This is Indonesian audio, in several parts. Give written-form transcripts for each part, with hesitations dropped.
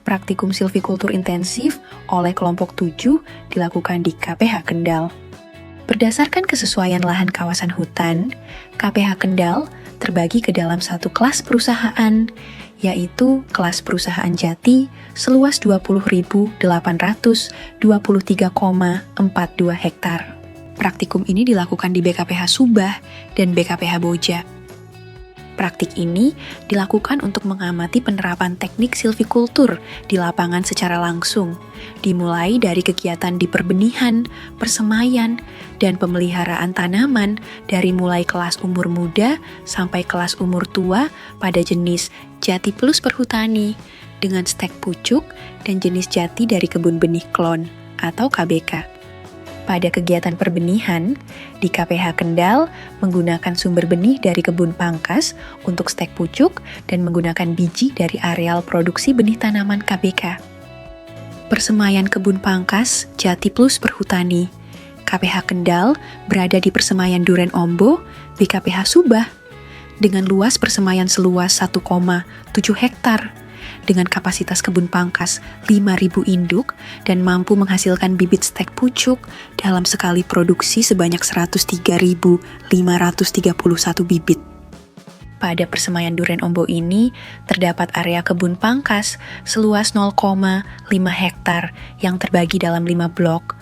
Praktikum silvikultur intensif oleh kelompok 7 dilakukan di KPH Kendal. Berdasarkan kesesuaian lahan kawasan hutan, KPH Kendal terbagi ke dalam satu kelas perusahaan, yaitu kelas perusahaan jati seluas 20.823,42 hektar. Praktikum ini dilakukan di BKPH Subah dan BKPH Boja. Praktik ini dilakukan untuk mengamati penerapan teknik silvikultur di lapangan secara langsung, dimulai dari kegiatan di perbenihan, persemaian, dan pemeliharaan tanaman dari mulai kelas umur muda sampai kelas umur tua pada jenis jati plus perhutani dengan stek pucuk dan jenis jati dari kebun benih klon atau KBK. Pada kegiatan perbenihan, di KPH Kendal menggunakan sumber benih dari kebun pangkas untuk stek pucuk dan menggunakan biji dari areal produksi benih tanaman KBK. Persemaian kebun pangkas Jati Plus Perhutani, KPH Kendal berada di Persemaian Duren Ombo, BKPH Subah, dengan luas persemaian seluas 1,7 hektar, dengan kapasitas kebun pangkas 5.000 induk dan mampu menghasilkan bibit stek pucuk dalam sekali produksi sebanyak 103.531 bibit. Pada persemaian Duren Ombo ini, terdapat area kebun pangkas seluas 0,5 hektar yang terbagi dalam 5 blok.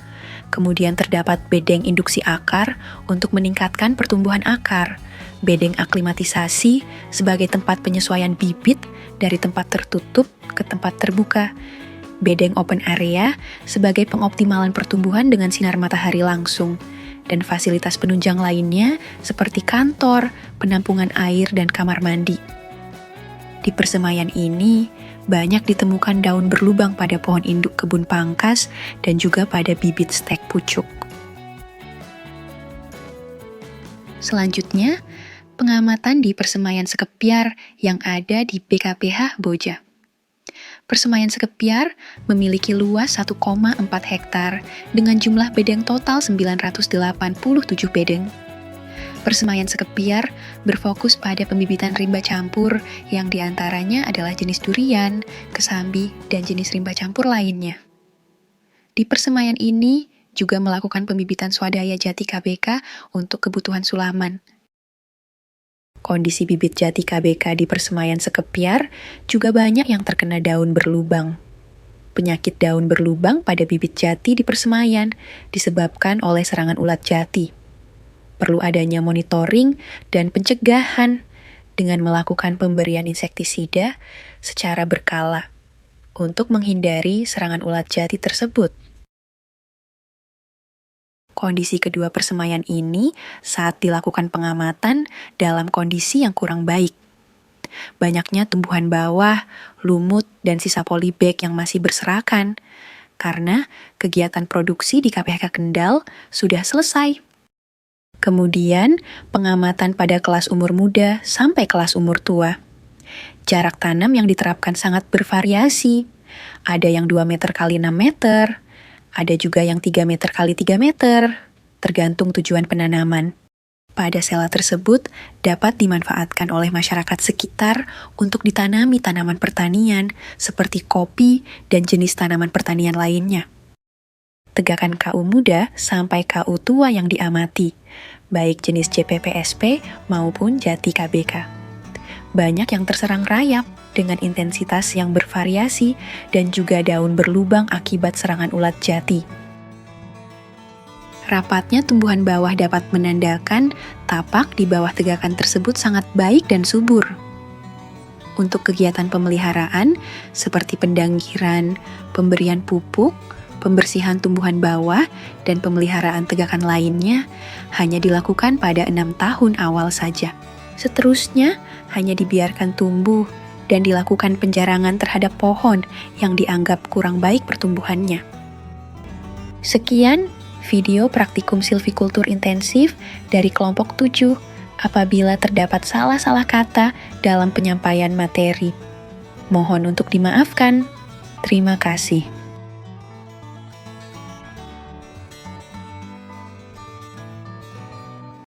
Kemudian terdapat bedeng induksi akar untuk meningkatkan pertumbuhan akar, bedeng aklimatisasi sebagai tempat penyesuaian bibit dari tempat tertutup ke tempat terbuka, bedeng open area sebagai pengoptimalan pertumbuhan dengan sinar matahari langsung, dan fasilitas penunjang lainnya seperti kantor, penampungan air, dan kamar mandi. Di persemaian ini, banyak ditemukan daun berlubang pada pohon induk kebun pangkas dan juga pada bibit stek pucuk. Selanjutnya, pengamatan di Persemaian Sekepiar yang ada di BKPH Boja. Persemaian Sekepiar memiliki luas 1,4 hektar dengan jumlah bedeng total 987 bedeng. Persemaian Sekepiar berfokus pada pembibitan rimba campur yang diantaranya adalah jenis durian, kesambi, dan jenis rimba campur lainnya. Di persemaian ini juga melakukan pembibitan swadaya jati KBK untuk kebutuhan sulaman. Kondisi bibit jati KBK di Persemaian Sekepiar juga banyak yang terkena daun berlubang. Penyakit daun berlubang pada bibit jati di persemaian disebabkan oleh serangan ulat jati. Perlu adanya monitoring dan pencegahan dengan melakukan pemberian insektisida secara berkala untuk menghindari serangan ulat jati tersebut. Kondisi kedua persemaian ini saat dilakukan pengamatan dalam kondisi yang kurang baik. Banyaknya tumbuhan bawah, lumut, dan sisa polybag yang masih berserakan, karena kegiatan produksi di KPH Kendal sudah selesai. Kemudian, pengamatan pada kelas umur muda sampai kelas umur tua. Jarak tanam yang diterapkan sangat bervariasi. Ada yang 2 meter kali 6 meter, ada juga yang 3 meter kali 3 meter, tergantung tujuan penanaman. Pada sela tersebut dapat dimanfaatkan oleh masyarakat sekitar untuk ditanami tanaman pertanian seperti kopi dan jenis tanaman pertanian lainnya. Tegakkan KU muda sampai KU tua yang diamati, baik jenis JPPSP maupun jati KBK. Banyak yang terserang rayap dengan intensitas yang bervariasi dan juga daun berlubang akibat serangan ulat jati. Rapatnya tumbuhan bawah dapat menandakan tapak di bawah tegakan tersebut sangat baik dan subur. Untuk kegiatan pemeliharaan seperti pendangkiran, pemberian pupuk, pembersihan tumbuhan bawah, dan pemeliharaan tegakan lainnya hanya dilakukan pada 6 tahun awal saja. Seterusnya, hanya dibiarkan tumbuh dan dilakukan penjarangan terhadap pohon yang dianggap kurang baik pertumbuhannya. Sekian video praktikum silvikultur intensif dari kelompok 7. Apabila terdapat salah-salah kata dalam penyampaian materi, mohon untuk dimaafkan. Terima kasih.